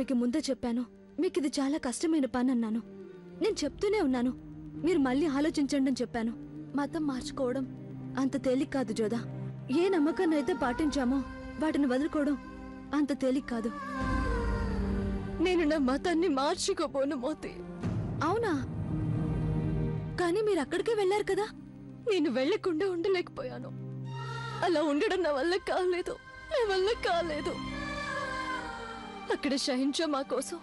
మీకు ముందే చెప్పాను, మీకు ఇది చాలా కష్టమైన పని అన్నాను. నేను చెప్తూనే ఉన్నాను, మీరు మళ్ళీ ఆలోచించండి అని చెప్పాను. మతం మార్చుకోవడం అంత తేలిక కాదు జోదా. ఏ నమ్మకాన్ని అయితే పాటించామో వాటిని వదులుకోవడం అంత తేలిక కాదు. నేను నా మతాన్ని మార్చుకోబోను మోతి. అవునా? కానీ మీరు అక్కడికే వెళ్లారు కదా. నేను వెళ్లకుండా ఉండలేకపోయాను. అలా ఉండడం నా వల్ల కాలేదు, నా వల్ల కాలేదు. అక్కడ షహిన్షా మా కోసం,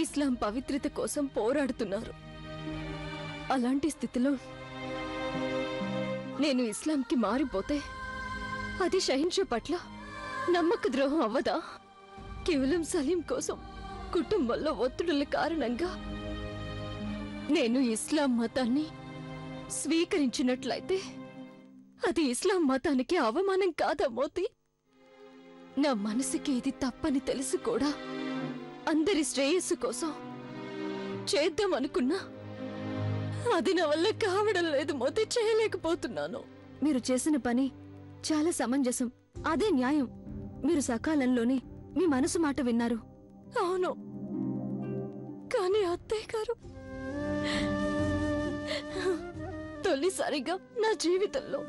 ఇస్లాం పవిత్రత కోసం పోరాడుతున్నారు. అలాంటి స్థితిలో నేను ఇస్లాంకి మారిపోతే అది షహిన్షా పట్ల నమ్మక ద్రోహం అవ్వదా? కేవలం సలీం కోసం కుటుంబంలో ఒత్తిడుల కారణంగా నేను ఇస్లాం మతాన్ని స్వీకరించినట్లయితే అది ఇస్లాం మతానికి అవమానం కాదా మోతి? నా మనసుకి ఇది తప్పని తెలుసు కూడా అందరి శ్రేయస్సు కోసం చేద్దామనుకున్నా అది నా వల్ల కావడం లేదు మోతి. చేయలేకపోతున్నాను. మీరు చేసిన పని చాలా సమంజసం, అదే న్యాయం. మీరు సకాలంలోనే మీ మనసు మాట విన్నారు. అవును, కానీ అత్తయ్య గారు తొలిసారిగా నా జీవితంలో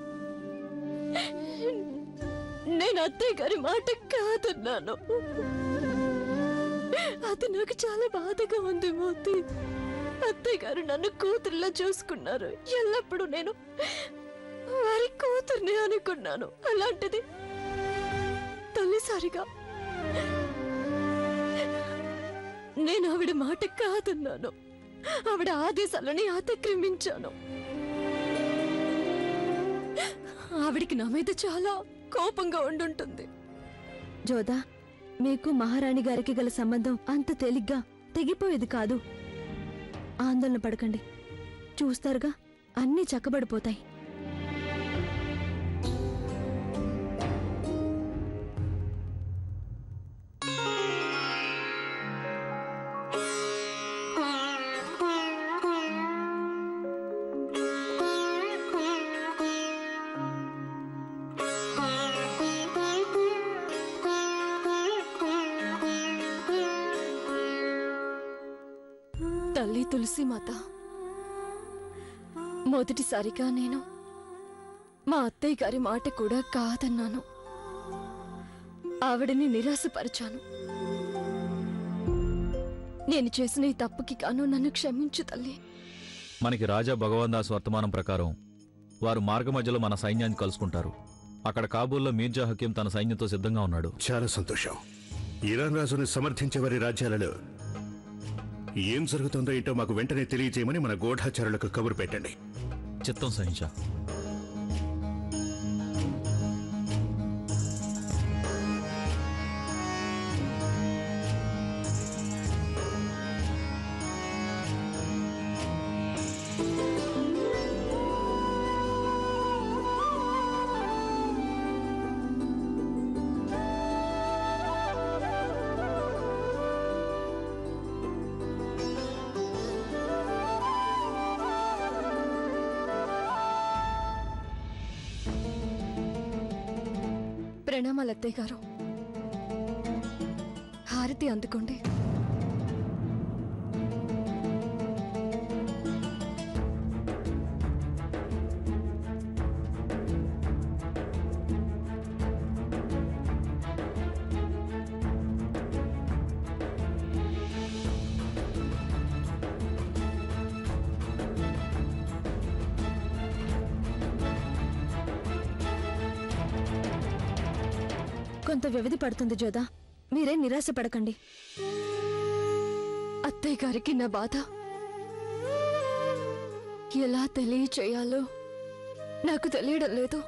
నేను అత్తయ్య గారి మాట కాదన్నాను. అది నాకు చాలా బాధగా ఉంది మోతి. అత్తయ్య గారు నన్ను కూతుర్లా చూసుకున్నారు. ఎల్లప్పుడూ నేను వారి కూతుర్ని అనుకున్నాను. అలాంటిది తొలిసారిగా నేను ఆవిడ మాట కాదన్నాను. ఆవిడ ఆదేశాలని అతిక్రమించాను. ఆవిడికి నా మీద చాలా కోపంగా ఉండుంటుంది. జోదా, మీకు మహారాణి గారికి గల సంబంధం అంత తేలిగ్గా తెగిపోయేది కాదు. ఆందోళన పడకండి, చూస్తారుగా అన్నీ చక్కబడిపోతాయి. తల్లి తులసి మాత, మొదటిసారిగా నేను మా అత్తయ్య గారి మాట కూడా కాదన్నాను. ఆవిడని నిరాశపరిచాను. నేను చేసిన ఈ తప్పుకి గాను నన్ను క్షమించు తల్లి. మనకి రాజా భగవాన్ దాస్ వర్తమానం ప్రకారం వారు మార్గ మధ్యలో మన సైన్యాన్ని కలుసుకుంటారు. అక్కడ కాబూల్లో మీర్జా హకీం తన సైన్యంతో సిద్ధంగా ఉన్నాడు. చాలా సంతోషం. ఇరాన్ రాజుని సమర్థించే వారి రాజ్యాలలో ఏం జరుగుతుందో ఏంటో మాకు వెంటనే తెలియజేయమని మన గూఢాచారులకు కబురు పెట్టండి. చిత్తం సహించా. ప్రణామాలు అత్తయ్య గారు. హారతి అందుకోండి. కొంత వ్యవధి పడుతుంది జోదా, మీరేం నిరాశ పడకండి. అత్తయ్య గారికి నా బాధ ఎలా తెలియచేయాలో నాకు తెలియడం లేదు.